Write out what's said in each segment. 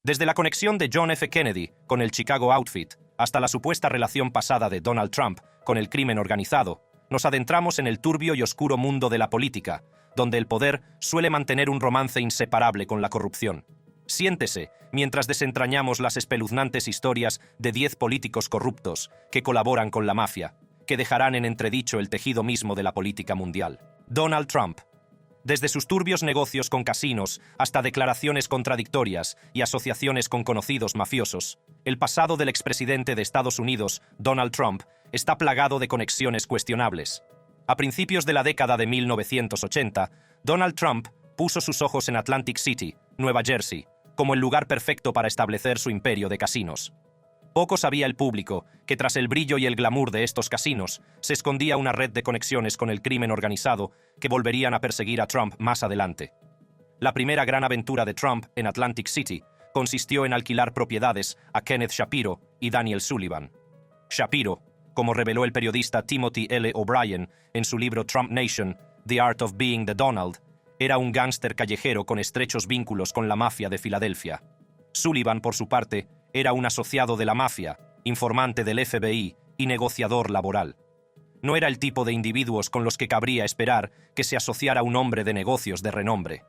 Desde la conexión de John F. Kennedy con el Chicago Outfit hasta la supuesta relación pasada de Donald Trump con el crimen organizado, nos adentramos en el turbio y oscuro mundo de la política, donde el poder suele mantener un romance inseparable con la corrupción. Siéntese mientras desentrañamos las espeluznantes historias de 10 políticos corruptos que colaboran con la mafia, que dejarán en entredicho el tejido mismo de la política mundial. Donald Trump. Desde sus turbios negocios con casinos hasta declaraciones contradictorias y asociaciones con conocidos mafiosos, el pasado del expresidente de Estados Unidos, Donald Trump, está plagado de conexiones cuestionables. A principios de la década de 1980, Donald Trump puso sus ojos en Atlantic City, Nueva Jersey, como el lugar perfecto para establecer su imperio de casinos. Poco sabía el público que tras el brillo y el glamour de estos casinos se escondía una red de conexiones con el crimen organizado que volverían a perseguir a Trump más adelante. La primera gran aventura de Trump en Atlantic City consistió en alquilar propiedades a Kenneth Shapiro y Daniel Sullivan. Shapiro, como reveló el periodista Timothy L. O'Brien en su libro Trump Nation, The Art of Being the Donald, era un gángster callejero con estrechos vínculos con la mafia de Filadelfia. Sullivan, por su parte, era un asociado de la mafia, informante del FBI y negociador laboral. No era el tipo de individuos con los que cabría esperar que se asociara un hombre de negocios de renombre.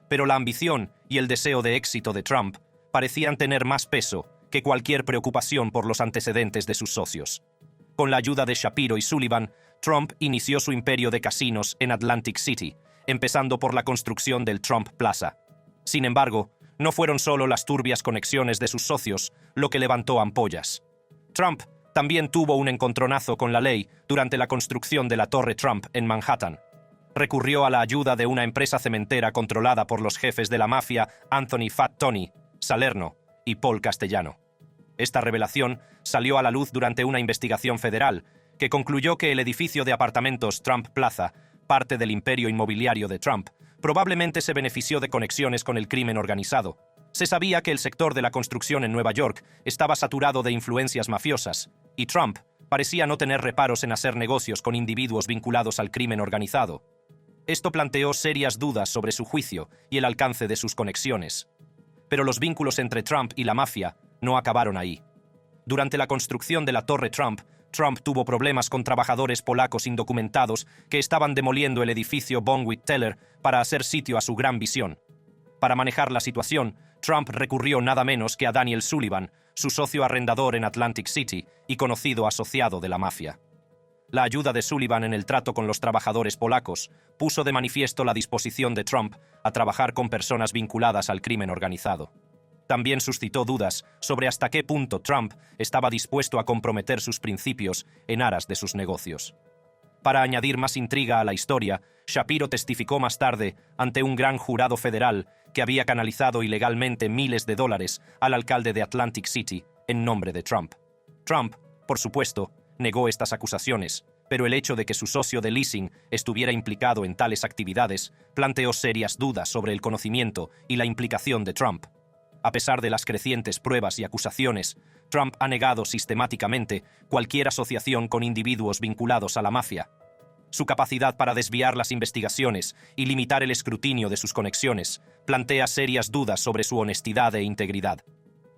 Pero la ambición y el deseo de éxito de Trump parecían tener más peso que cualquier preocupación por los antecedentes de sus socios. Con la ayuda de Shapiro y Sullivan, Trump inició su imperio de casinos en Atlantic City, empezando por la construcción del Trump Plaza. Sin embargo, no fueron solo las turbias conexiones de sus socios lo que levantó ampollas. Trump también tuvo un encontronazo con la ley durante la construcción de la Torre Trump en Manhattan. Recurrió a la ayuda de una empresa cementera controlada por los jefes de la mafia Anthony Fat Tony, Salerno y Paul Castellano. Esta revelación salió a la luz durante una investigación federal que concluyó que el edificio de apartamentos Trump Plaza, parte del imperio inmobiliario de Trump, probablemente se benefició de conexiones con el crimen organizado. Se sabía que el sector de la construcción en Nueva York estaba saturado de influencias mafiosas, y Trump parecía no tener reparos en hacer negocios con individuos vinculados al crimen organizado. Esto planteó serias dudas sobre su juicio y el alcance de sus conexiones. Pero los vínculos entre Trump y la mafia no acabaron ahí. Durante la construcción de la Torre Trump, Trump tuvo problemas con trabajadores polacos indocumentados que estaban demoliendo el edificio Bonwit Teller para hacer sitio a su gran visión. Para manejar la situación, Trump recurrió nada menos que a Daniel Sullivan, su socio arrendador en Atlantic City y conocido asociado de la mafia. La ayuda de Sullivan en el trato con los trabajadores polacos puso de manifiesto la disposición de Trump a trabajar con personas vinculadas al crimen organizado. También suscitó dudas sobre hasta qué punto Trump estaba dispuesto a comprometer sus principios en aras de sus negocios. Para añadir más intriga a la historia, Shapiro testificó más tarde ante un gran jurado federal que había canalizado ilegalmente miles de dólares al alcalde de Atlantic City en nombre de Trump. Trump, por supuesto, negó estas acusaciones, pero el hecho de que su socio de leasing estuviera implicado en tales actividades planteó serias dudas sobre el conocimiento y la implicación de Trump. A pesar de las crecientes pruebas y acusaciones, Trump ha negado sistemáticamente cualquier asociación con individuos vinculados a la mafia. Su capacidad para desviar las investigaciones y limitar el escrutinio de sus conexiones plantea serias dudas sobre su honestidad e integridad.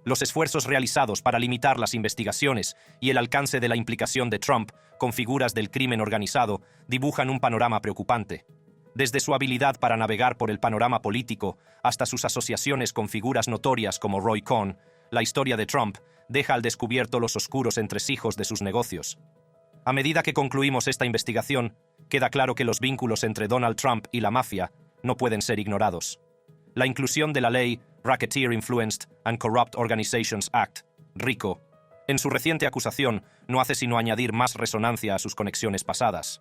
Los esfuerzos realizados para limitar las investigaciones y el alcance de la implicación de Trump con figuras del crimen organizado dibujan un panorama preocupante. Desde su habilidad para navegar por el panorama político hasta sus asociaciones con figuras notorias como Roy Cohn, la historia de Trump deja al descubierto los oscuros entresijos de sus negocios. A medida que concluimos esta investigación, queda claro que los vínculos entre Donald Trump y la mafia no pueden ser ignorados. La inclusión de la ley Racketeer Influenced and Corrupt Organizations Act, RICO, en su reciente acusación no hace sino añadir más resonancia a sus conexiones pasadas.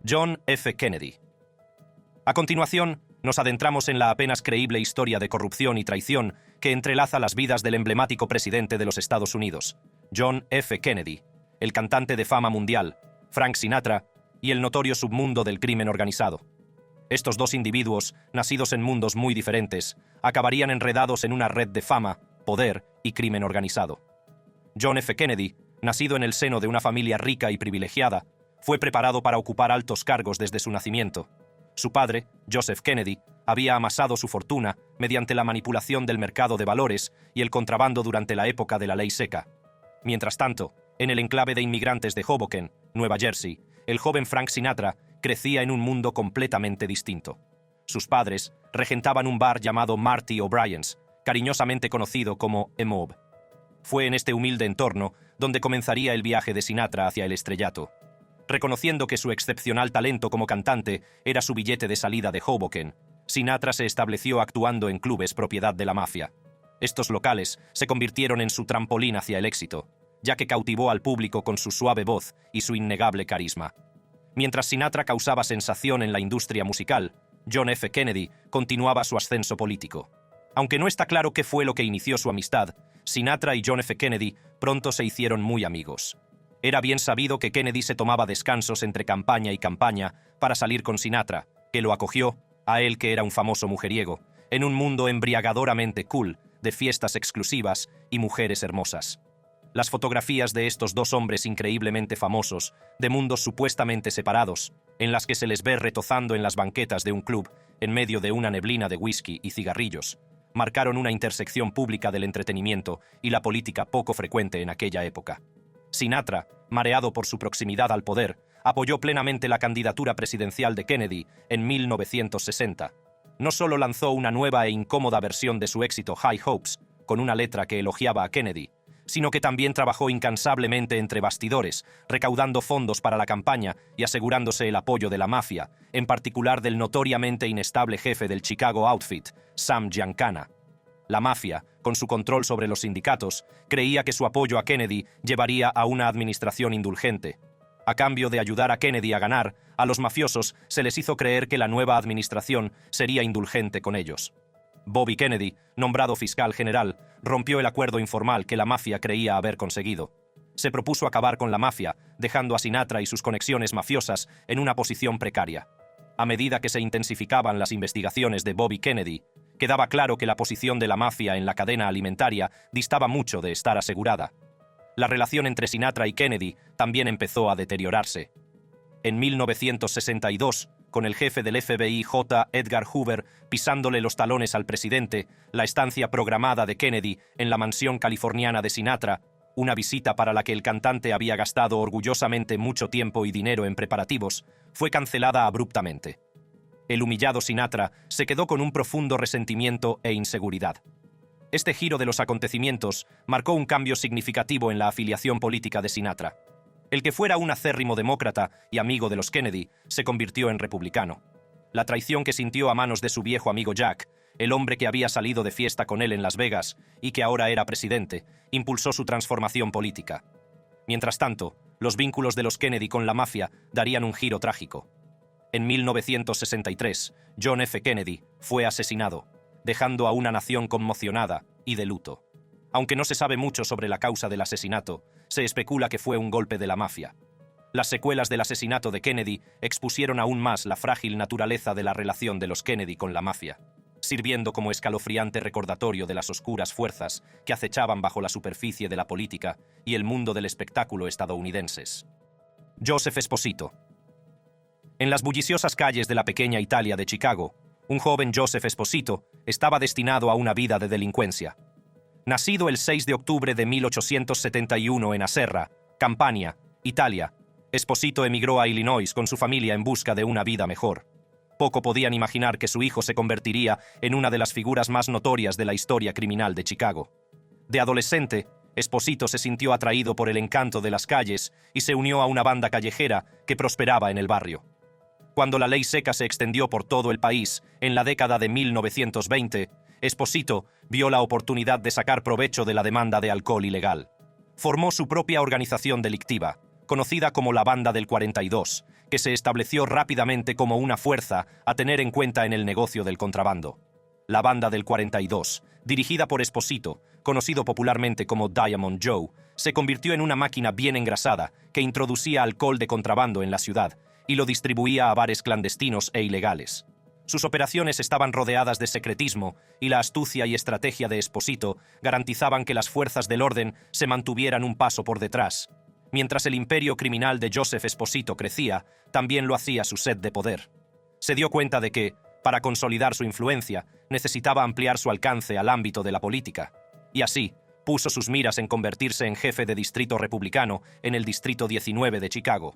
John F. Kennedy. A continuación, nos adentramos en la apenas creíble historia de corrupción y traición que entrelaza las vidas del emblemático presidente de los Estados Unidos, John F. Kennedy, el cantante de fama mundial, Frank Sinatra, y el notorio submundo del crimen organizado. Estos dos individuos, nacidos en mundos muy diferentes, acabarían enredados en una red de fama, poder y crimen organizado. John F. Kennedy, nacido en el seno de una familia rica y privilegiada, fue preparado para ocupar altos cargos desde su nacimiento. Su padre, Joseph Kennedy, había amasado su fortuna mediante la manipulación del mercado de valores y el contrabando durante la época de la ley seca. Mientras tanto, en el enclave de inmigrantes de Hoboken, Nueva Jersey, el joven Frank Sinatra crecía en un mundo completamente distinto. Sus padres regentaban un bar llamado Marty O'Brien's, cariñosamente conocido como Mob. Fue en este humilde entorno donde comenzaría el viaje de Sinatra hacia el estrellato. Reconociendo que su excepcional talento como cantante era su billete de salida de Hoboken, Sinatra se estableció actuando en clubes propiedad de la mafia. Estos locales se convirtieron en su trampolín hacia el éxito, ya que cautivó al público con su suave voz y su innegable carisma. Mientras Sinatra causaba sensación en la industria musical, John F. Kennedy continuaba su ascenso político. Aunque no está claro qué fue lo que inició su amistad, Sinatra y John F. Kennedy pronto se hicieron muy amigos. Era bien sabido que Kennedy se tomaba descansos entre campaña y campaña para salir con Sinatra, que lo acogió, a él que era un famoso mujeriego, en un mundo embriagadoramente cool, de fiestas exclusivas y mujeres hermosas. Las fotografías de estos dos hombres increíblemente famosos, de mundos supuestamente separados, en las que se les ve retozando en las banquetas de un club, en medio de una neblina de whisky y cigarrillos, marcaron una intersección pública del entretenimiento y la política poco frecuente en aquella época. Sinatra, mareado por su proximidad al poder, apoyó plenamente la candidatura presidencial de Kennedy en 1960. No solo lanzó una nueva e incómoda versión de su éxito High Hopes, con una letra que elogiaba a Kennedy, sino que también trabajó incansablemente entre bastidores, recaudando fondos para la campaña y asegurándose el apoyo de la mafia, en particular del notoriamente inestable jefe del Chicago Outfit, Sam Giancana. La mafia, con su control sobre los sindicatos, creía que su apoyo a Kennedy llevaría a una administración indulgente. A cambio de ayudar a Kennedy a ganar, a los mafiosos se les hizo creer que la nueva administración sería indulgente con ellos. Bobby Kennedy, nombrado fiscal general, rompió el acuerdo informal que la mafia creía haber conseguido. Se propuso acabar con la mafia, dejando a Sinatra y sus conexiones mafiosas en una posición precaria. A medida que se intensificaban las investigaciones de Bobby Kennedy, quedaba claro que la posición de la mafia en la cadena alimentaria distaba mucho de estar asegurada. La relación entre Sinatra y Kennedy también empezó a deteriorarse. En 1962, con el jefe del FBI J. Edgar Hoover pisándole los talones al presidente, la estancia programada de Kennedy en la mansión californiana de Sinatra, una visita para la que el cantante había gastado orgullosamente mucho tiempo y dinero en preparativos, fue cancelada abruptamente. El humillado Sinatra se quedó con un profundo resentimiento e inseguridad. Este giro de los acontecimientos marcó un cambio significativo en la afiliación política de Sinatra. El que fuera un acérrimo demócrata y amigo de los Kennedy se convirtió en republicano. La traición que sintió a manos de su viejo amigo Jack, el hombre que había salido de fiesta con él en Las Vegas y que ahora era presidente, impulsó su transformación política. Mientras tanto, los vínculos de los Kennedy con la mafia darían un giro trágico. En 1963, John F. Kennedy fue asesinado, dejando a una nación conmocionada y de luto. Aunque no se sabe mucho sobre la causa del asesinato, se especula que fue un golpe de la mafia. Las secuelas del asesinato de Kennedy expusieron aún más la frágil naturaleza de la relación de los Kennedy con la mafia, sirviendo como escalofriante recordatorio de las oscuras fuerzas que acechaban bajo la superficie de la política y el mundo del espectáculo estadounidenses. Joseph Esposito. En las bulliciosas calles de la pequeña Italia de Chicago, un joven Joseph Esposito estaba destinado a una vida de delincuencia. Nacido el 6 de octubre de 1871 en Acerra, Campania, Italia, Esposito emigró a Illinois con su familia en busca de una vida mejor. Poco podían imaginar que su hijo se convertiría en una de las figuras más notorias de la historia criminal de Chicago. De adolescente, Esposito se sintió atraído por el encanto de las calles y se unió a una banda callejera que prosperaba en el barrio. Cuando la ley seca se extendió por todo el país, en la década de 1920, Esposito vio la oportunidad de sacar provecho de la demanda de alcohol ilegal. Formó su propia organización delictiva, conocida como la Banda del 42, que se estableció rápidamente como una fuerza a tener en cuenta en el negocio del contrabando. La Banda del 42, dirigida por Esposito, conocido popularmente como Diamond Joe, se convirtió en una máquina bien engrasada que introducía alcohol de contrabando en la ciudad y lo distribuía a bares clandestinos e ilegales. Sus operaciones estaban rodeadas de secretismo y la astucia y estrategia de Esposito garantizaban que las fuerzas del orden se mantuvieran un paso por detrás. Mientras el imperio criminal de Joseph Esposito crecía, también lo hacía su sed de poder. Se dio cuenta de que, Para consolidar su influencia, necesitaba ampliar su alcance al ámbito de la política. Y así, puso sus miras en convertirse en jefe de distrito republicano en el Distrito 19 de Chicago.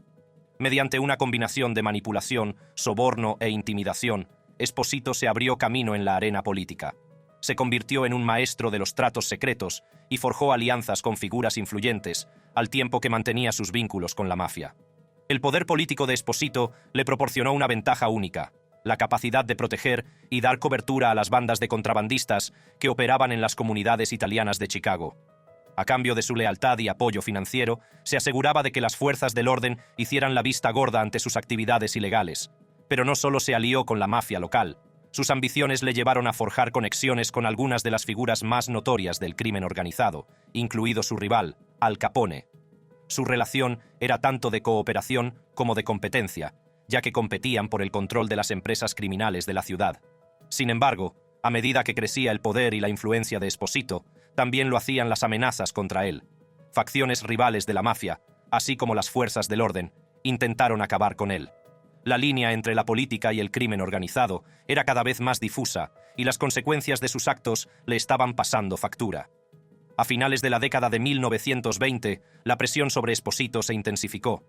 Mediante una combinación de manipulación, soborno e intimidación, Esposito se abrió camino en la arena política. Se convirtió en un maestro de los tratos secretos y forjó alianzas con figuras influyentes, al tiempo que mantenía sus vínculos con la mafia. El poder político de Esposito le proporcionó una ventaja única: la capacidad de proteger y dar cobertura a las bandas de contrabandistas que operaban en las comunidades italianas de Chicago. A cambio de su lealtad y apoyo financiero, se aseguraba de que las fuerzas del orden hicieran la vista gorda ante sus actividades ilegales. Pero no solo se alió con la mafia local. Sus ambiciones le llevaron a forjar conexiones con algunas de las figuras más notorias del crimen organizado, incluido su rival, Al Capone. Su relación era tanto de cooperación como de competencia, ya que competían por el control de las empresas criminales de la ciudad. Sin embargo, a medida que crecía el poder y la influencia de Esposito, también lo hacían las amenazas contra él. Facciones rivales de la mafia, así como las fuerzas del orden, intentaron acabar con él. La línea entre la política y el crimen organizado era cada vez más difusa y las consecuencias de sus actos le estaban pasando factura. A finales de la década de 1920, la presión sobre Esposito se intensificó.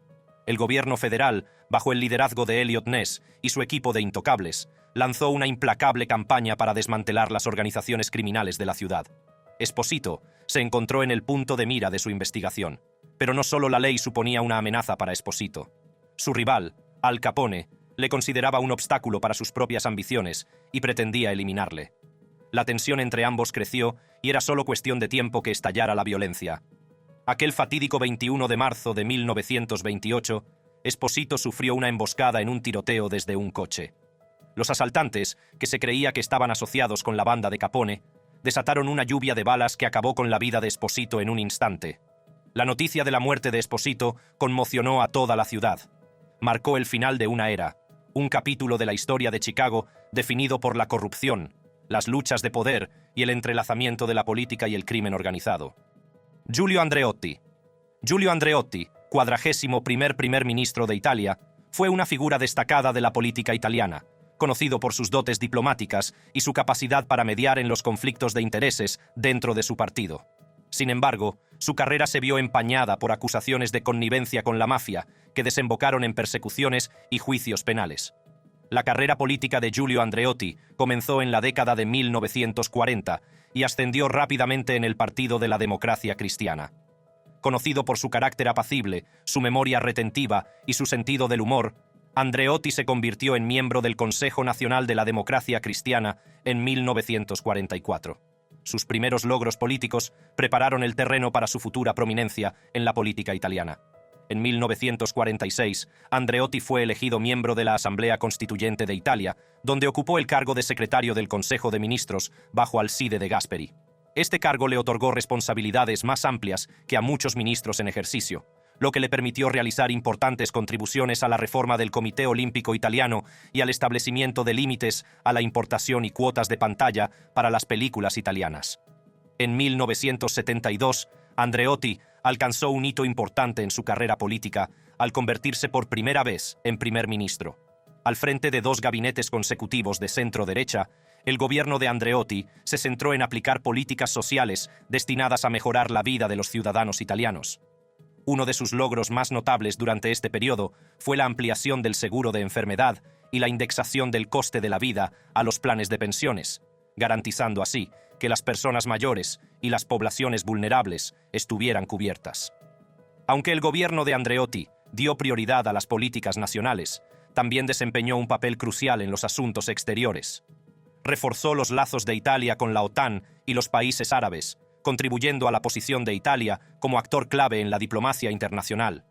El gobierno federal, bajo el liderazgo de Eliot Ness y su equipo de intocables, lanzó una implacable campaña para desmantelar las organizaciones criminales de la ciudad. Esposito se encontró en el punto de mira de su investigación. Pero no solo la ley suponía una amenaza para Esposito. Su rival, Al Capone, le consideraba un obstáculo para sus propias ambiciones y pretendía eliminarle. La tensión entre ambos creció y era solo cuestión de tiempo que estallara la violencia. Aquel fatídico 21 de marzo de 1928, Esposito sufrió una emboscada en un tiroteo desde un coche. Los asaltantes, que se creía que estaban asociados con la banda de Capone, desataron una lluvia de balas que acabó con la vida de Esposito en un instante. La noticia de la muerte de Esposito conmocionó a toda la ciudad. Marcó el final de una era, un capítulo de la historia de Chicago definido por la corrupción, las luchas de poder y el entrelazamiento de la política y el crimen organizado. Giulio Andreotti. Giulio Andreotti, 41º primer ministro de Italia, fue una figura destacada de la política italiana, conocido por sus dotes diplomáticas y su capacidad para mediar en los conflictos de intereses dentro de su partido. Sin embargo, su carrera se vio empañada por acusaciones de connivencia con la mafia, que desembocaron en persecuciones y juicios penales. La carrera política de Giulio Andreotti comenzó en la década de 1940 y ascendió rápidamente en el Partido de la Democracia Cristiana. Conocido por su carácter apacible, su memoria retentiva y su sentido del humor, Andreotti se convirtió en miembro del Consejo Nacional de la Democracia Cristiana en 1944. Sus primeros logros políticos prepararon el terreno para su futura prominencia en la política italiana. En 1946, Andreotti fue elegido miembro de la Asamblea Constituyente de Italia, donde ocupó el cargo de secretario del Consejo de Ministros bajo Alcide De Gasperi. Este cargo le otorgó responsabilidades más amplias que a muchos ministros en ejercicio, lo que le permitió realizar importantes contribuciones a la reforma del Comité Olímpico Italiano y al establecimiento de límites a la importación y cuotas de pantalla para las películas italianas. En 1972, Andreotti alcanzó un hito importante en su carrera política al convertirse por primera vez en primer ministro. Al frente de 2 gabinetes consecutivos de centro-derecha, el gobierno de Andreotti se centró en aplicar políticas sociales destinadas a mejorar la vida de los ciudadanos italianos. Uno de sus logros más notables durante este periodo fue la ampliación del seguro de enfermedad y la indexación del coste de la vida a los planes de pensiones, garantizando así que las personas mayores y las poblaciones vulnerables estuvieran cubiertas. Aunque el gobierno de Andreotti dio prioridad a las políticas nacionales, también desempeñó un papel crucial en los asuntos exteriores. Reforzó los lazos de Italia con la OTAN y los países árabes, contribuyendo a la posición de Italia como actor clave en la diplomacia internacional.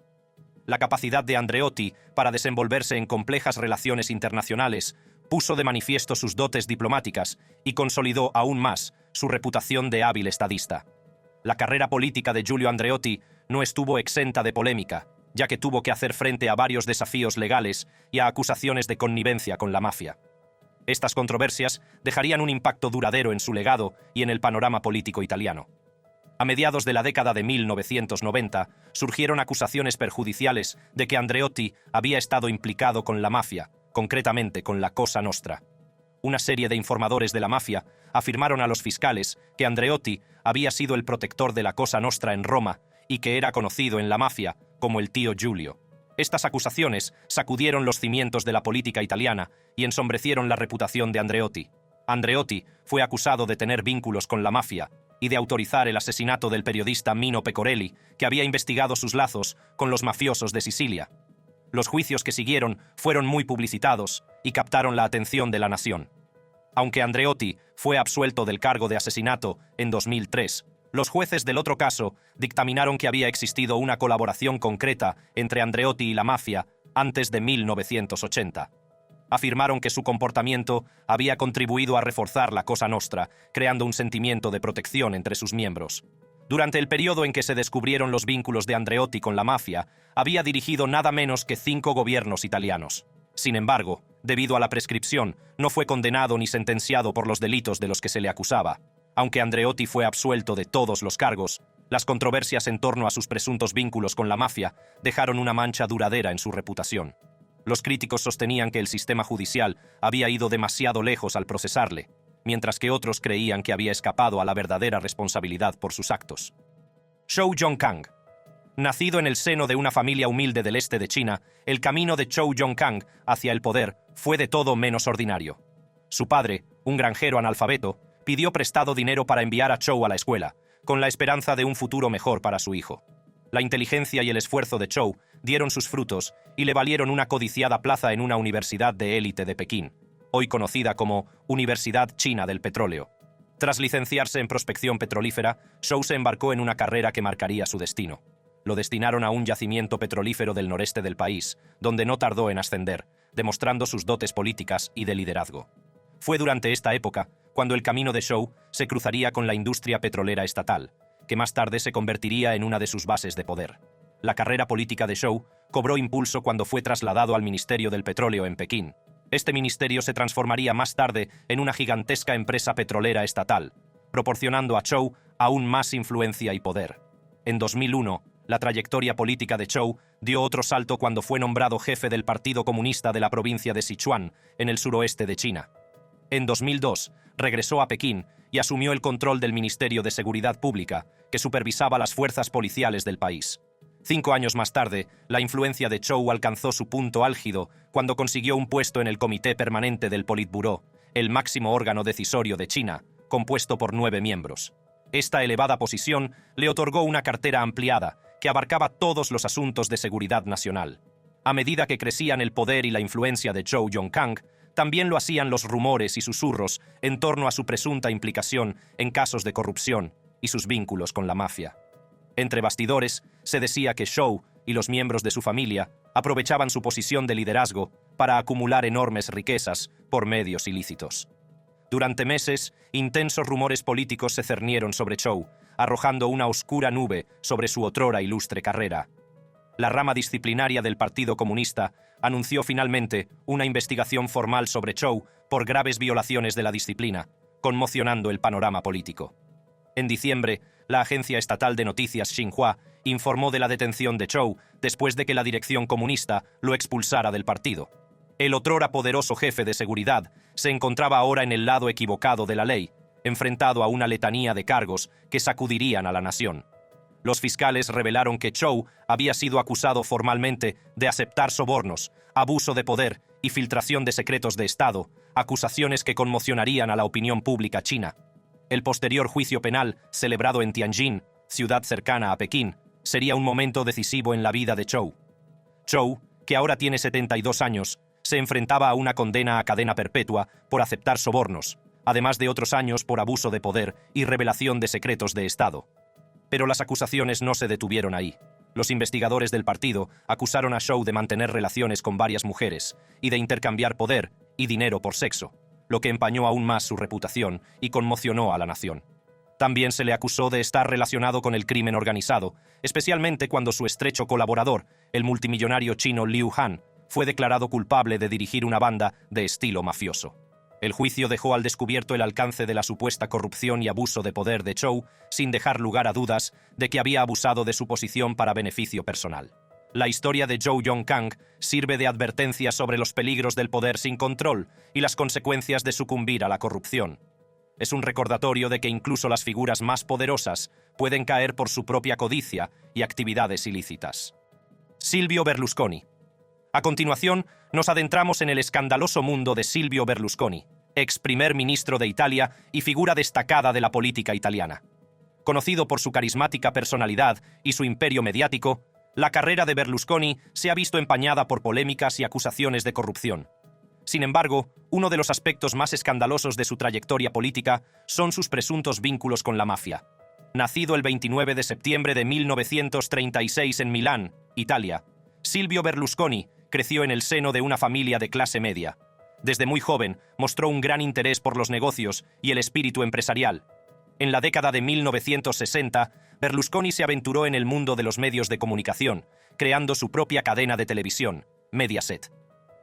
La capacidad de Andreotti para desenvolverse en complejas relaciones internacionales puso de manifiesto sus dotes diplomáticas y consolidó aún más su reputación de hábil estadista. La carrera política de Giulio Andreotti no estuvo exenta de polémica, ya que tuvo que hacer frente a varios desafíos legales y a acusaciones de connivencia con la mafia. Estas controversias dejarían un impacto duradero en su legado y en el panorama político italiano. A mediados de la década de 1990, surgieron acusaciones perjudiciales de que Andreotti había estado implicado con la mafia, concretamente con la Cosa Nostra. Una serie de informadores de la mafia afirmaron a los fiscales que Andreotti había sido el protector de la Cosa Nostra en Roma y que era conocido en la mafia como el tío Giulio. Estas acusaciones sacudieron los cimientos de la política italiana y ensombrecieron la reputación de Andreotti. Andreotti fue acusado de tener vínculos con la mafia y de autorizar el asesinato del periodista Mino Pecorelli, que había investigado sus lazos con los mafiosos de Sicilia. Los juicios que siguieron fueron muy publicitados y captaron la atención de la nación. Aunque Andreotti fue absuelto del cargo de asesinato en 2003, los jueces del otro caso dictaminaron que había existido una colaboración concreta entre Andreotti y la mafia antes de 1980. Afirmaron que su comportamiento había contribuido a reforzar la Cosa Nostra, creando un sentimiento de protección entre sus miembros. Durante el periodo en que se descubrieron los vínculos de Andreotti con la mafia, había dirigido nada menos que 5 gobiernos italianos. Sin embargo, debido a la prescripción, no fue condenado ni sentenciado por los delitos de los que se le acusaba. Aunque Andreotti fue absuelto de todos los cargos, las controversias en torno a sus presuntos vínculos con la mafia dejaron una mancha duradera en su reputación. Los críticos sostenían que el sistema judicial había ido demasiado lejos al procesarle, mientras que otros creían que había escapado a la verdadera responsabilidad por sus actos. Zhou Yongkang. Nacido en el seno de una familia humilde del este de China, el camino de Zhou Yongkang hacia el poder fue de todo menos ordinario. Su padre, un granjero analfabeto, pidió prestado dinero para enviar a Zhou a la escuela, con la esperanza de un futuro mejor para su hijo. La inteligencia y el esfuerzo de Zhou dieron sus frutos y le valieron una codiciada plaza en una universidad de élite de Pekín, hoy conocida como Universidad China del Petróleo. Tras licenciarse en prospección petrolífera, Zhou se embarcó en una carrera que marcaría su destino. Lo destinaron a un yacimiento petrolífero del noreste del país, donde no tardó en ascender, demostrando sus dotes políticas y de liderazgo. Fue durante esta época cuando el camino de Zhou se cruzaría con la industria petrolera estatal, que más tarde se convertiría en una de sus bases de poder. La carrera política de Zhou cobró impulso cuando fue trasladado al Ministerio del Petróleo en Pekín. Este ministerio se transformaría más tarde en una gigantesca empresa petrolera estatal, proporcionando a Zhou aún más influencia y poder. En 2001, la trayectoria política de Zhou dio otro salto cuando fue nombrado jefe del Partido Comunista de la provincia de Sichuan, en el suroeste de China. En 2002, regresó a Pekín y asumió el control del Ministerio de Seguridad Pública, que supervisaba las fuerzas policiales del país. 5 años más tarde, la influencia de Zhou alcanzó su punto álgido cuando consiguió un puesto en el Comité Permanente del Politburó, el máximo órgano decisorio de China, compuesto por 9 miembros. Esta elevada posición le otorgó una cartera ampliada que abarcaba todos los asuntos de seguridad nacional. A medida que crecían el poder y la influencia de Zhou Yongkang, también lo hacían los rumores y susurros en torno a su presunta implicación en casos de corrupción y sus vínculos con la mafia. Entre bastidores, se decía que Zhou y los miembros de su familia aprovechaban su posición de liderazgo para acumular enormes riquezas por medios ilícitos. Durante meses, intensos rumores políticos se cernieron sobre Zhou, arrojando una oscura nube sobre su otrora ilustre carrera. La rama disciplinaria del Partido Comunista anunció finalmente una investigación formal sobre Zhou por graves violaciones de la disciplina, conmocionando el panorama político. En diciembre, la agencia estatal de noticias Xinhua informó de la detención de Zhou después de que la dirección comunista lo expulsara del partido. El otrora poderoso jefe de seguridad se encontraba ahora en el lado equivocado de la ley, enfrentado a una letanía de cargos que sacudirían a la nación. Los fiscales revelaron que Zhou había sido acusado formalmente de aceptar sobornos, abuso de poder y filtración de secretos de Estado, acusaciones que conmocionarían a la opinión pública china. El posterior juicio penal, celebrado en Tianjin, ciudad cercana a Pekín, sería un momento decisivo en la vida de Zhou. Zhou, que ahora tiene 72 años, se enfrentaba a una condena a cadena perpetua por aceptar sobornos, además de otros años por abuso de poder y revelación de secretos de Estado. Pero las acusaciones no se detuvieron ahí. Los investigadores del partido acusaron a Zhou de mantener relaciones con varias mujeres y de intercambiar poder y dinero por sexo, lo que empañó aún más su reputación y conmocionó a la nación. También se le acusó de estar relacionado con el crimen organizado, especialmente cuando su estrecho colaborador, el multimillonario chino Liu Han, fue declarado culpable de dirigir una banda de estilo mafioso. El juicio dejó al descubierto el alcance de la supuesta corrupción y abuso de poder de Zhou, sin dejar lugar a dudas de que había abusado de su posición para beneficio personal. La historia de Zhou Yongkang sirve de advertencia sobre los peligros del poder sin control y las consecuencias de sucumbir a la corrupción. Es un recordatorio de que incluso las figuras más poderosas pueden caer por su propia codicia y actividades ilícitas. Silvio Berlusconi. A continuación, nos adentramos en el escandaloso mundo de Silvio Berlusconi, ex primer ministro de Italia y figura destacada de la política italiana. Conocido por su carismática personalidad y su imperio mediático, la carrera de Berlusconi se ha visto empañada por polémicas y acusaciones de corrupción. Sin embargo, uno de los aspectos más escandalosos de su trayectoria política son sus presuntos vínculos con la mafia. Nacido el 29 de septiembre de 1936 en Milán, Italia, Silvio Berlusconi creció en el seno de una familia de clase media. Desde muy joven mostró un gran interés por los negocios y el espíritu empresarial. En la década de 1960, Berlusconi se aventuró en el mundo de los medios de comunicación, creando su propia cadena de televisión, Mediaset.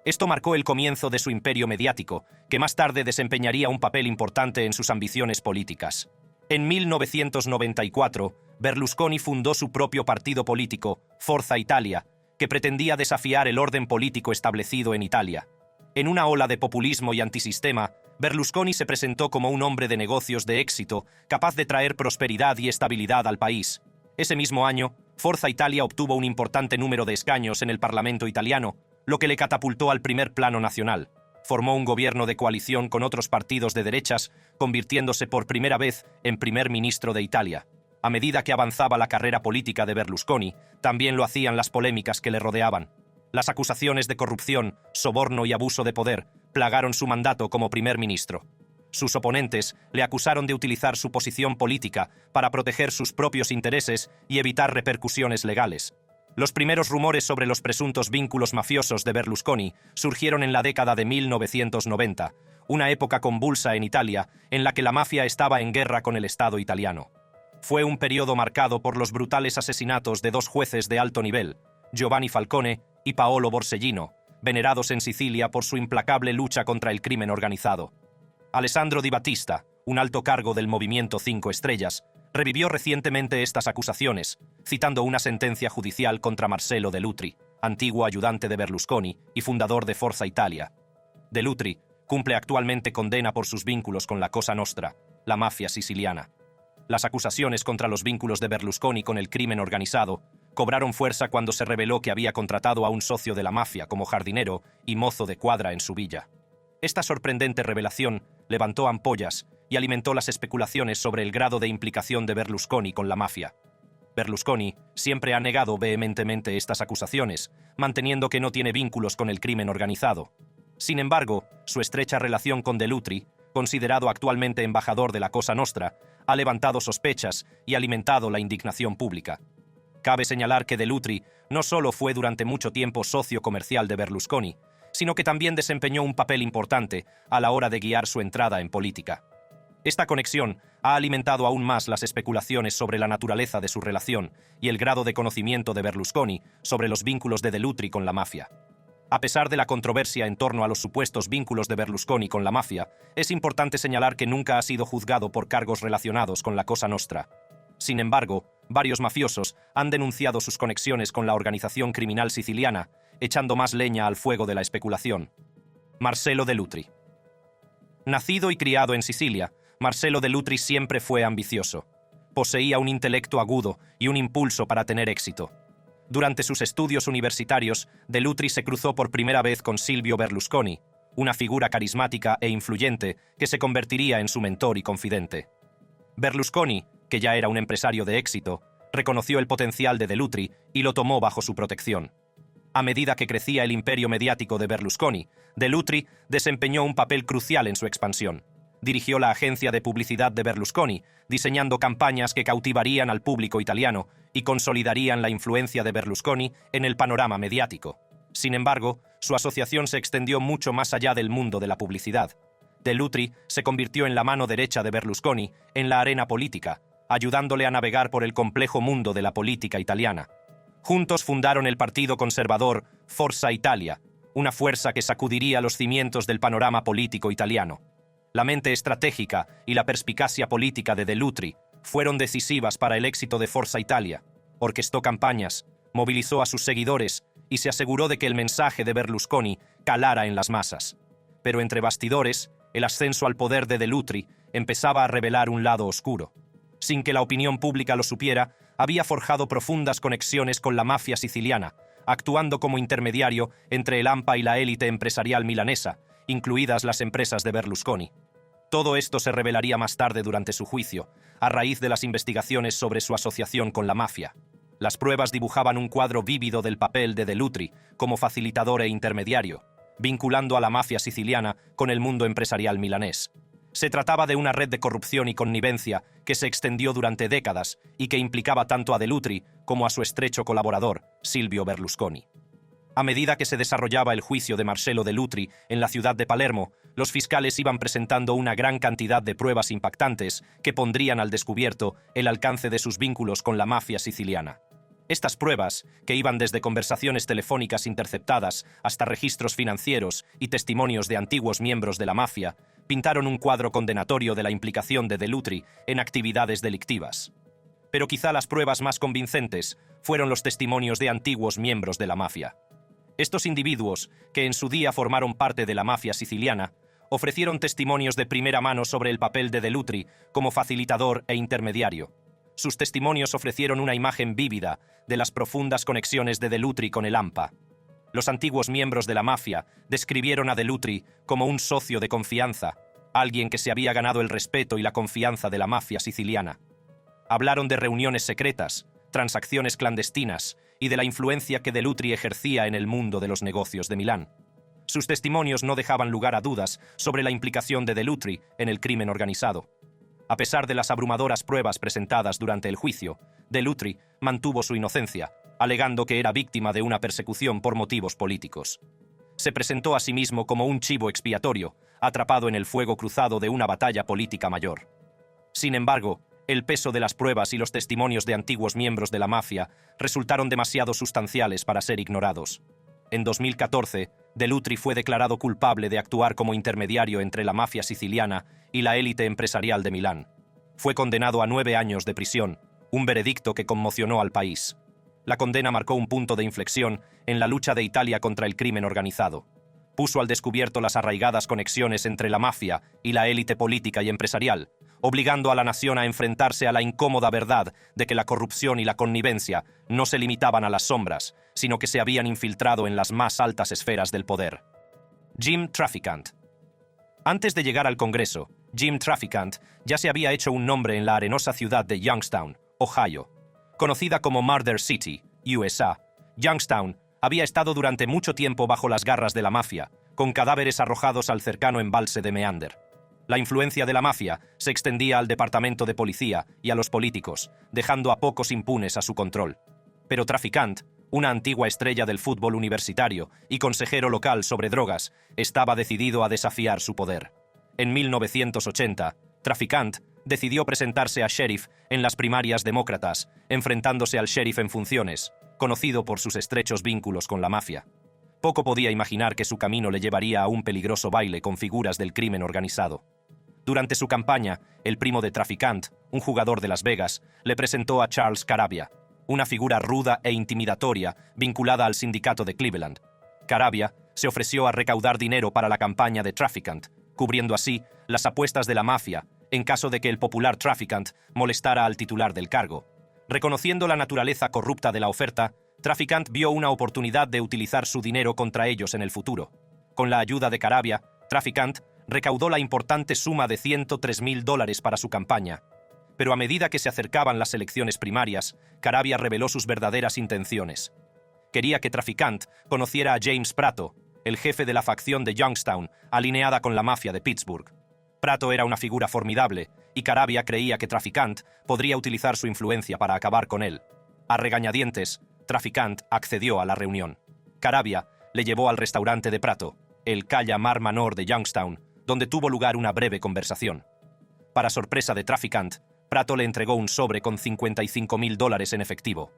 Esto marcó el comienzo de su imperio mediático, que más tarde desempeñaría un papel importante en sus ambiciones políticas. En 1994, Berlusconi fundó su propio partido político, Forza Italia, que pretendía desafiar el orden político establecido en Italia. En una ola de populismo y antisistema, Berlusconi se presentó como un hombre de negocios de éxito, capaz de traer prosperidad y estabilidad al país. Ese mismo año, Forza Italia obtuvo un importante número de escaños en el Parlamento italiano, lo que le catapultó al primer plano nacional. Formó un gobierno de coalición con otros partidos de derechas, convirtiéndose por primera vez en primer ministro de Italia. A medida que avanzaba la carrera política de Berlusconi, también lo hacían las polémicas que le rodeaban. Las acusaciones de corrupción, soborno y abuso de poder plagaron su mandato como primer ministro. Sus oponentes le acusaron de utilizar su posición política para proteger sus propios intereses y evitar repercusiones legales. Los primeros rumores sobre los presuntos vínculos mafiosos de Berlusconi surgieron en la década de 1990, una época convulsa en Italia en la que la mafia estaba en guerra con el Estado italiano. Fue un periodo marcado por los brutales asesinatos de dos jueces de alto nivel, Giovanni Falcone y Paolo Borsellino, venerados en Sicilia por su implacable lucha contra el crimen organizado. Alessandro Di Battista, un alto cargo del movimiento 5 Estrellas, revivió recientemente estas acusaciones, citando una sentencia judicial contra Marcello Dell'Utri, antiguo ayudante de Berlusconi y fundador de Forza Italia. Dell'Utri cumple actualmente condena por sus vínculos con la Cosa Nostra, la mafia siciliana. Las acusaciones contra los vínculos de Berlusconi con el crimen organizado cobraron fuerza cuando se reveló que había contratado a un socio de la mafia como jardinero y mozo de cuadra en su villa. Esta sorprendente revelación levantó ampollas y alimentó las especulaciones sobre el grado de implicación de Berlusconi con la mafia. Berlusconi siempre ha negado vehementemente estas acusaciones, manteniendo que no tiene vínculos con el crimen organizado. Sin embargo, su estrecha relación con Dell'Utri, considerado actualmente embajador de la Cosa Nostra, ha levantado sospechas y alimentado la indignación pública. Cabe señalar que Dell'Utri no solo fue durante mucho tiempo socio comercial de Berlusconi, sino que también desempeñó un papel importante a la hora de guiar su entrada en política. Esta conexión ha alimentado aún más las especulaciones sobre la naturaleza de su relación y el grado de conocimiento de Berlusconi sobre los vínculos de Dell'Utri con la mafia. A pesar de la controversia en torno a los supuestos vínculos de Berlusconi con la mafia, es importante señalar que nunca ha sido juzgado por cargos relacionados con la Cosa Nostra. Sin embargo, varios mafiosos han denunciado sus conexiones con la organización criminal siciliana, echando más leña al fuego de la especulación. Marcello Dell'Utri. Nacido y criado en Sicilia, Marcello Dell'Utri siempre fue ambicioso. Poseía un intelecto agudo y un impulso para tener éxito. Durante sus estudios universitarios, Dell'Utri se cruzó por primera vez con Silvio Berlusconi, una figura carismática e influyente que se convertiría en su mentor y confidente. Berlusconi, que ya era un empresario de éxito, reconoció el potencial de Dell'Utri y lo tomó bajo su protección. A medida que crecía el imperio mediático de Berlusconi, Dell'Utri desempeñó un papel crucial en su expansión. Dirigió la agencia de publicidad de Berlusconi, diseñando campañas que cautivarían al público italiano y consolidarían la influencia de Berlusconi en el panorama mediático. Sin embargo, su asociación se extendió mucho más allá del mundo de la publicidad. Dell'Utri se convirtió en la mano derecha de Berlusconi en la arena política, ayudándole a navegar por el complejo mundo de la política italiana. Juntos fundaron el partido conservador Forza Italia, una fuerza que sacudiría los cimientos del panorama político italiano. La mente estratégica y la perspicacia política de Dell'Utri fueron decisivas para el éxito de Forza Italia. Orquestó campañas, Movilizó a sus seguidores y se aseguró de que el mensaje de Berlusconi calara en las masas. Pero entre bastidores, el ascenso al poder de Dell'Utri empezaba a revelar un lado oscuro. Sin que la opinión pública lo supiera, había forjado profundas conexiones con la mafia siciliana, actuando como intermediario entre el AMPA y la élite empresarial milanesa, incluidas las empresas de Berlusconi. Todo esto se revelaría más tarde durante su juicio, a raíz de las investigaciones sobre su asociación con la mafia. Las pruebas dibujaban un cuadro vívido del papel de Dell'Utri como facilitador e intermediario, vinculando a la mafia siciliana con el mundo empresarial milanés. Se trataba de una red de corrupción y connivencia que se extendió durante décadas y que implicaba tanto a Dell'Utri como a su estrecho colaborador, Silvio Berlusconi. A medida que se desarrollaba el juicio de Marcello Dell'Utri en la ciudad de Palermo, los fiscales iban presentando una gran cantidad de pruebas impactantes que pondrían al descubierto el alcance de sus vínculos con la mafia siciliana. Estas pruebas, que iban desde conversaciones telefónicas interceptadas hasta registros financieros y testimonios de antiguos miembros de la mafia, pintaron un cuadro condenatorio de la implicación de Dell'Utri en actividades delictivas. Pero quizá las pruebas más convincentes fueron los testimonios de antiguos miembros de la mafia. Estos individuos, que en su día formaron parte de la mafia siciliana, ofrecieron testimonios de primera mano sobre el papel de Dell'Utri como facilitador e intermediario. Sus testimonios ofrecieron una imagen vívida de las profundas conexiones de Dell'Utri con el AMPA. Los antiguos miembros de la mafia describieron a Dell'Utri como un socio de confianza, alguien que se había ganado el respeto y la confianza de la mafia siciliana. Hablaron de reuniones secretas, transacciones clandestinas y de la influencia que Dell'Utri ejercía en el mundo de los negocios de Milán. Sus testimonios no dejaban lugar a dudas sobre la implicación de Dell'Utri en el crimen organizado. A pesar de las abrumadoras pruebas presentadas durante el juicio, Dell'Utri mantuvo su inocencia, alegando que era víctima de una persecución por motivos políticos. Se presentó a sí mismo como un chivo expiatorio, atrapado en el fuego cruzado de una batalla política mayor. Sin embargo, el peso de las pruebas y los testimonios de antiguos miembros de la mafia resultaron demasiado sustanciales para ser ignorados. En 2014, Dell'Utri fue declarado culpable de actuar como intermediario entre la mafia siciliana y la élite empresarial de Milán. Fue condenado a 9 años de prisión, un veredicto que conmocionó al país. La condena marcó un punto de inflexión en la lucha de Italia contra el crimen organizado. Puso al descubierto las arraigadas conexiones entre la mafia y la élite política y empresarial, obligando a la nación a enfrentarse a la incómoda verdad de que la corrupción y la connivencia no se limitaban a las sombras, sino que se habían infiltrado en las más altas esferas del poder. Jim Traficant. Antes de llegar al Congreso, Jim Traficant ya se había hecho un nombre en la arenosa ciudad de Youngstown, Ohio. Conocida como Murder City, USA, Youngstown había estado durante mucho tiempo bajo las garras de la mafia, con cadáveres arrojados al cercano embalse de Meander. La influencia de la mafia se extendía al departamento de policía y a los políticos, dejando a pocos impunes a su control. Pero Traficant, una antigua estrella del fútbol universitario y consejero local sobre drogas, estaba decidido a desafiar su poder. En 1980, Traficant decidió presentarse a sheriff en las primarias demócratas, enfrentándose al sheriff en funciones, conocido por sus estrechos vínculos con la mafia. Poco podía imaginar que su camino le llevaría a un peligroso baile con figuras del crimen organizado. Durante su campaña, el primo de Traficant, un jugador de Las Vegas, le presentó a Charles Carabia, una figura ruda e intimidatoria vinculada al sindicato de Cleveland. Carabia se ofreció a recaudar dinero para la campaña de Traficant, cubriendo así las apuestas de la mafia en caso de que el popular Traficant molestara al titular del cargo. Reconociendo la naturaleza corrupta de la oferta, Traficant vio una oportunidad de utilizar su dinero contra ellos en el futuro. Con la ayuda de Carabia, Traficant recaudó la importante suma de $103,000 para su campaña. Pero a medida que se acercaban las elecciones primarias, Carabia reveló sus verdaderas intenciones. Quería que Traficant conociera a James Prato, el jefe de la facción de Youngstown, alineada con la mafia de Pittsburgh. Prato era una figura formidable, y Carabia creía que Traficant podría utilizar su influencia para acabar con él. A regañadientes, Traficant accedió a la reunión. Carabia le llevó al restaurante de Prato, el Calla Mar Manor de Youngstown, donde tuvo lugar una breve conversación. Para sorpresa de Traficant, Prato le entregó un sobre con $55,000 en efectivo.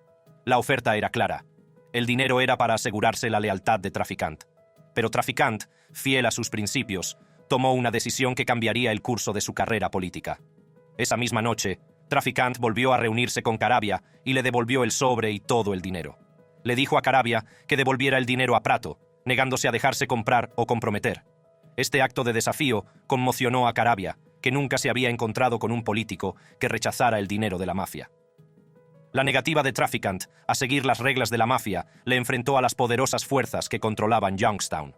La oferta era clara. El dinero era para asegurarse la lealtad de Traficant. Pero Traficant, fiel a sus principios, tomó una decisión que cambiaría el curso de su carrera política. Esa misma noche, Traficant volvió a reunirse con Carabia y le devolvió el sobre y todo el dinero. Le dijo a Caravia que devolviera el dinero a Prato, negándose a dejarse comprar o comprometer. Este acto de desafío conmocionó a Caravia, que nunca se había encontrado con un político que rechazara el dinero de la mafia. La negativa de Trafficant a seguir las reglas de la mafia le enfrentó a las poderosas fuerzas que controlaban Youngstown.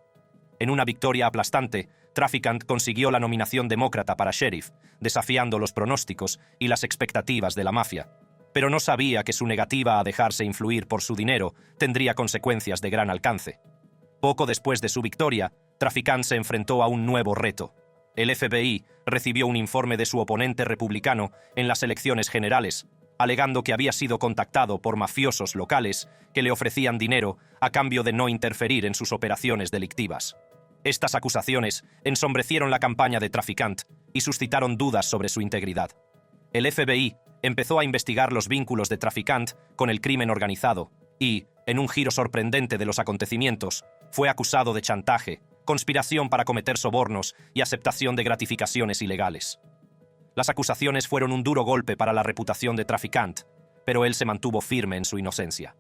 En una victoria aplastante, Trafficant consiguió la nominación demócrata para sheriff, desafiando los pronósticos y las expectativas de la mafia. Pero no sabía que su negativa a dejarse influir por su dinero tendría consecuencias de gran alcance. Poco después de su victoria, Trafficant se enfrentó a un nuevo reto. El FBI recibió un informe de su oponente republicano en las elecciones generales, alegando que había sido contactado por mafiosos locales que le ofrecían dinero a cambio de no interferir en sus operaciones delictivas. Estas acusaciones ensombrecieron la campaña de Trafficant y suscitaron dudas sobre su integridad. El FBI empezó a investigar los vínculos de Trafficant con el crimen organizado y, en un giro sorprendente de los acontecimientos, fue acusado de chantaje, conspiración para cometer sobornos y aceptación de gratificaciones ilegales. Las acusaciones fueron un duro golpe para la reputación de Trafficant, pero él se mantuvo firme en su inocencia.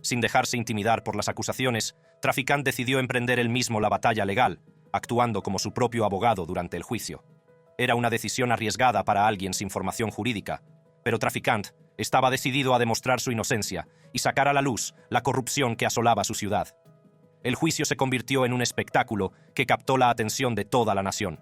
Sin dejarse intimidar por las acusaciones, Trafficant decidió emprender él mismo la batalla legal, actuando como su propio abogado durante el juicio. Era una decisión arriesgada para alguien sin formación jurídica, pero Trafficant estaba decidido a demostrar su inocencia y sacar a la luz la corrupción que asolaba su ciudad. El juicio se convirtió en un espectáculo que captó la atención de toda la nación.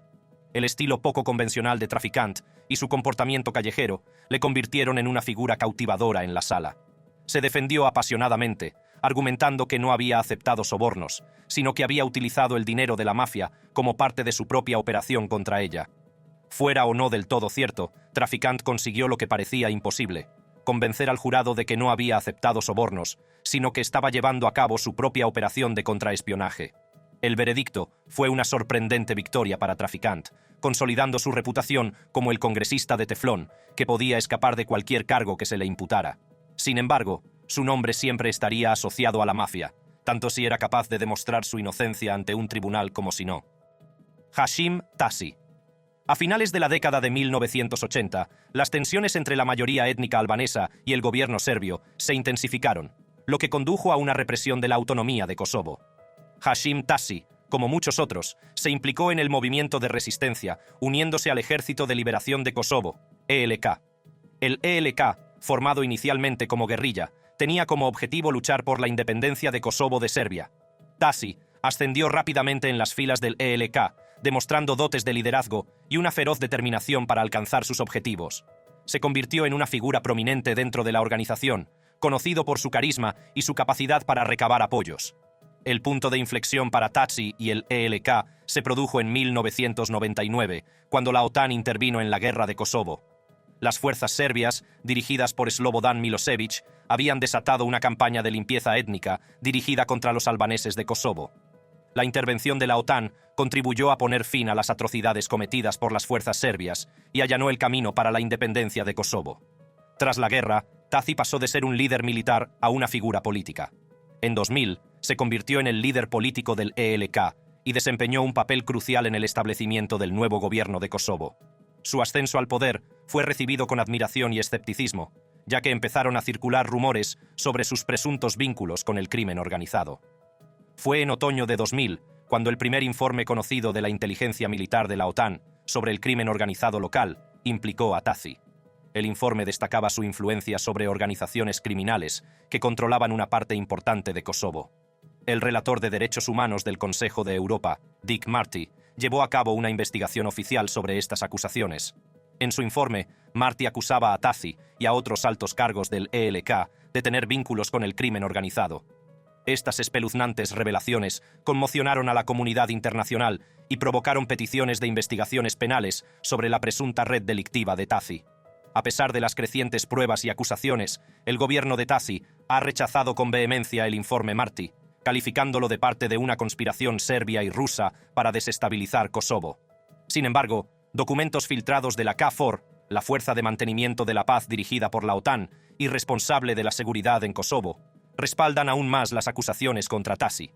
El estilo poco convencional de Trafficant y su comportamiento callejero le convirtieron en una figura cautivadora en la sala. Se defendió apasionadamente, argumentando que no había aceptado sobornos, sino que había utilizado el dinero de la mafia como parte de su propia operación contra ella. Fuera o no del todo cierto, Trafficant consiguió lo que parecía imposible: convencer al jurado de que no había aceptado sobornos, sino que estaba llevando a cabo su propia operación de contraespionaje. El veredicto fue una sorprendente victoria para Trafficant, consolidando su reputación como el congresista de teflón que podía escapar de cualquier cargo que se le imputara. Sin embargo, su nombre siempre estaría asociado a la mafia, tanto si era capaz de demostrar su inocencia ante un tribunal como si no. Hashim Thaçi. A finales de la década de 1980, las tensiones entre la mayoría étnica albanesa y el gobierno serbio se intensificaron, lo que condujo a una represión de la autonomía de Kosovo. Hashim Thaçi, como muchos otros, se implicó en el movimiento de resistencia, uniéndose al Ejército de Liberación de Kosovo, ELK. El ELK, formado inicialmente como guerrilla, tenía como objetivo luchar por la independencia de Kosovo de Serbia. Thaçi ascendió rápidamente en las filas del ELK, demostrando dotes de liderazgo y una feroz determinación para alcanzar sus objetivos. Se convirtió en una figura prominente dentro de la organización, conocido por su carisma y su capacidad para recabar apoyos. El punto de inflexión para Thaçi y el ELK se produjo en 1999, cuando la OTAN intervino en la guerra de Kosovo. Las fuerzas serbias, dirigidas por Slobodan Milošević, habían desatado una campaña de limpieza étnica dirigida contra los albaneses de Kosovo. La intervención de la OTAN contribuyó a poner fin a las atrocidades cometidas por las fuerzas serbias y allanó el camino para la independencia de Kosovo. Tras la guerra, Thaçi pasó de ser un líder militar a una figura política. En 2000, se convirtió en el líder político del ELK y desempeñó un papel crucial en el establecimiento del nuevo gobierno de Kosovo. Su ascenso al poder fue recibido con admiración y escepticismo, ya que empezaron a circular rumores sobre sus presuntos vínculos con el crimen organizado. Fue en otoño de 2000 cuando el primer informe conocido de la inteligencia militar de la OTAN sobre el crimen organizado local implicó a Thaçi. El informe destacaba su influencia sobre organizaciones criminales que controlaban una parte importante de Kosovo. El relator de derechos humanos del Consejo de Europa, Dick Marty, llevó a cabo una investigación oficial sobre estas acusaciones. En su informe, Marty acusaba a Thaçi y a otros altos cargos del ELK de tener vínculos con el crimen organizado. Estas espeluznantes revelaciones conmocionaron a la comunidad internacional y provocaron peticiones de investigaciones penales sobre la presunta red delictiva de Thaçi. A pesar de las crecientes pruebas y acusaciones, el gobierno de Thaçi ha rechazado con vehemencia el informe Marty, calificándolo de parte de una conspiración serbia y rusa para desestabilizar Kosovo. Sin embargo, documentos filtrados de la KFOR, la Fuerza de Mantenimiento de la Paz dirigida por la OTAN y responsable de la seguridad en Kosovo, respaldan aún más las acusaciones contra Thaçi.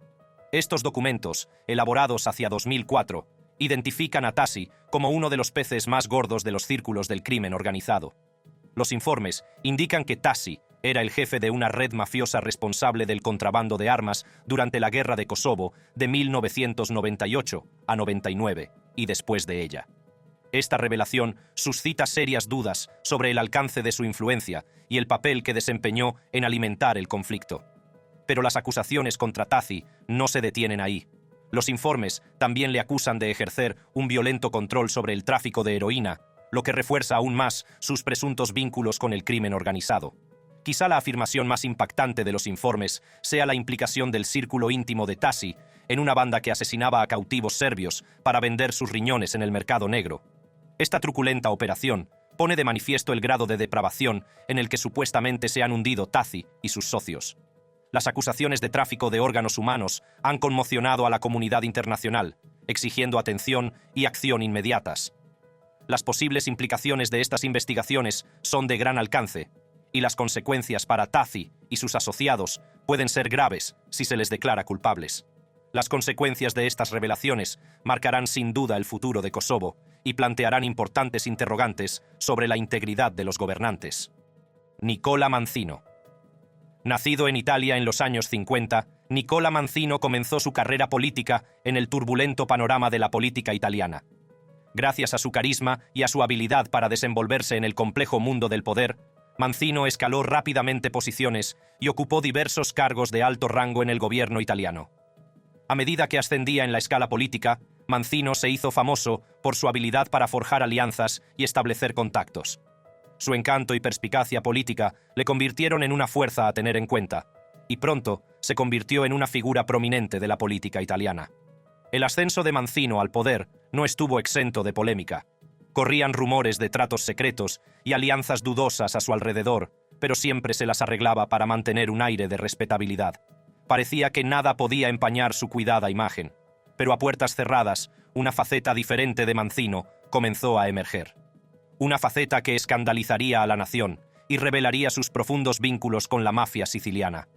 Estos documentos, elaborados hacia 2004, identifican a Thaçi como uno de los peces más gordos de los círculos del crimen organizado. Los informes indican que Thaçi Era el jefe de una red mafiosa responsable del contrabando de armas durante la Guerra de Kosovo de 1998 a 99 y después de ella. Esta revelación suscita serias dudas sobre el alcance de su influencia y el papel que desempeñó en alimentar el conflicto. Pero las acusaciones contra Tasi no se detienen ahí. Los informes también le acusan de ejercer un violento control sobre el tráfico de heroína, lo que refuerza aún más sus presuntos vínculos con el crimen organizado. Quizá la afirmación más impactante de los informes sea la implicación del círculo íntimo de Tasi en una banda que asesinaba a cautivos serbios para vender sus riñones en el mercado negro. Esta truculenta operación pone de manifiesto el grado de depravación en el que supuestamente se han hundido Tasi y sus socios. Las acusaciones de tráfico de órganos humanos han conmocionado a la comunidad internacional, exigiendo atención y acción inmediatas. Las posibles implicaciones de estas investigaciones son de gran alcance, y las consecuencias para Tasi y sus asociados pueden ser graves si se les declara culpables. Las consecuencias de estas revelaciones marcarán sin duda el futuro de Kosovo y plantearán importantes interrogantes sobre la integridad de los gobernantes. Nicola Manzino. Nacido en Italia en los años 50, Nicola Manzino comenzó su carrera política en el turbulento panorama de la política italiana. Gracias a su carisma y a su habilidad para desenvolverse en el complejo mundo del poder, Manzino escaló rápidamente posiciones y ocupó diversos cargos de alto rango en el gobierno italiano. A medida que ascendía en la escala política, Manzino se hizo famoso por su habilidad para forjar alianzas y establecer contactos. Su encanto y perspicacia política le convirtieron en una fuerza a tener en cuenta, y pronto se convirtió en una figura prominente de la política italiana. El ascenso de Manzino al poder no estuvo exento de polémica. Corrían rumores de tratos secretos y alianzas dudosas a su alrededor, pero siempre se las arreglaba para mantener un aire de respetabilidad. Parecía que nada podía empañar su cuidada imagen, pero a puertas cerradas, una faceta diferente de Manzino comenzó a emerger. Una faceta que escandalizaría a la nación y revelaría sus profundos vínculos con la mafia siciliana.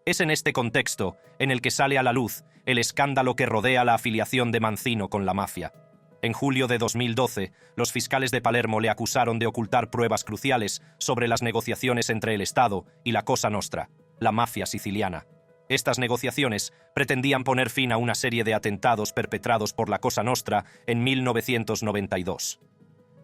Es en este contexto en el que sale a la luz el escándalo que rodea la afiliación de Manzino con la mafia. En julio de 2012, los fiscales de Palermo le acusaron de ocultar pruebas cruciales sobre las negociaciones entre el Estado y la Cosa Nostra, la mafia siciliana. Estas negociaciones pretendían poner fin a una serie de atentados perpetrados por la Cosa Nostra en 1992.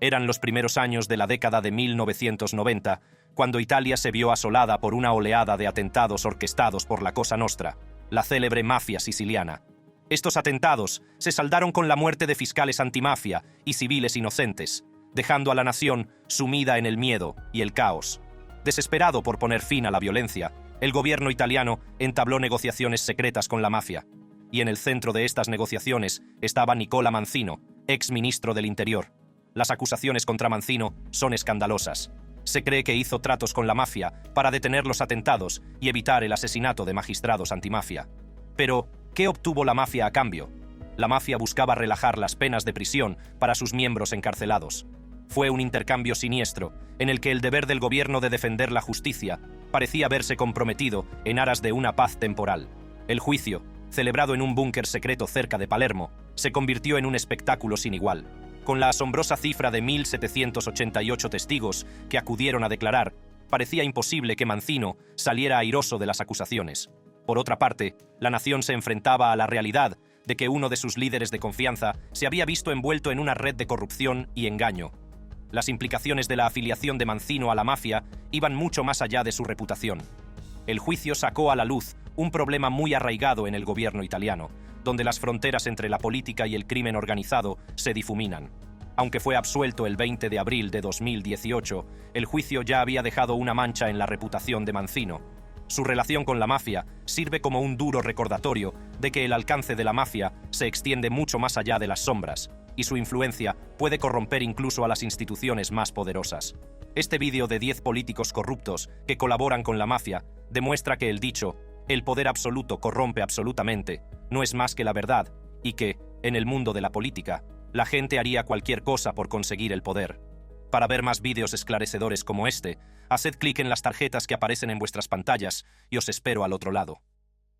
Eran los primeros años de la década de 1990, cuando Italia se vio asolada por una oleada de atentados orquestados por la Cosa Nostra, la célebre mafia siciliana. Estos atentados se saldaron con la muerte de fiscales antimafia y civiles inocentes, dejando a la nación sumida en el miedo y el caos. Desesperado por poner fin a la violencia, el gobierno italiano entabló negociaciones secretas con la mafia, y en el centro de estas negociaciones estaba Nicola Manzino, ex ministro del Interior. Las acusaciones contra Manzino son escandalosas. Se cree que hizo tratos con la mafia para detener los atentados y evitar el asesinato de magistrados antimafia. Pero, ¿qué obtuvo la mafia a cambio? La mafia buscaba relajar las penas de prisión para sus miembros encarcelados. Fue un intercambio siniestro, en el que el deber del gobierno de defender la justicia parecía verse comprometido en aras de una paz temporal. El juicio, celebrado en un búnker secreto cerca de Palermo, se convirtió en un espectáculo sin igual. Con la asombrosa cifra de 1.788 testigos que acudieron a declarar, parecía imposible que Manzino saliera airoso de las acusaciones. Por otra parte, la nación se enfrentaba a la realidad de que uno de sus líderes de confianza se había visto envuelto en una red de corrupción y engaño. Las implicaciones de la afiliación de Manzino a la mafia iban mucho más allá de su reputación. El juicio sacó a la luz un problema muy arraigado en el gobierno italiano, donde las fronteras entre la política y el crimen organizado se difuminan. Aunque fue absuelto el 20 de abril de 2018, el juicio ya había dejado una mancha en la reputación de Manzino. Su relación con la mafia sirve como un duro recordatorio de que el alcance de la mafia se extiende mucho más allá de las sombras, y su influencia puede corromper incluso a las instituciones más poderosas. Este vídeo de 10 políticos corruptos que colaboran con la mafia demuestra que el dicho «el poder absoluto corrompe absolutamente» no es más que la verdad, y que, en el mundo de la política, la gente haría cualquier cosa por conseguir el poder. Para ver más vídeos esclarecedores como este, haced clic en las tarjetas que aparecen en vuestras pantallas y os espero al otro lado.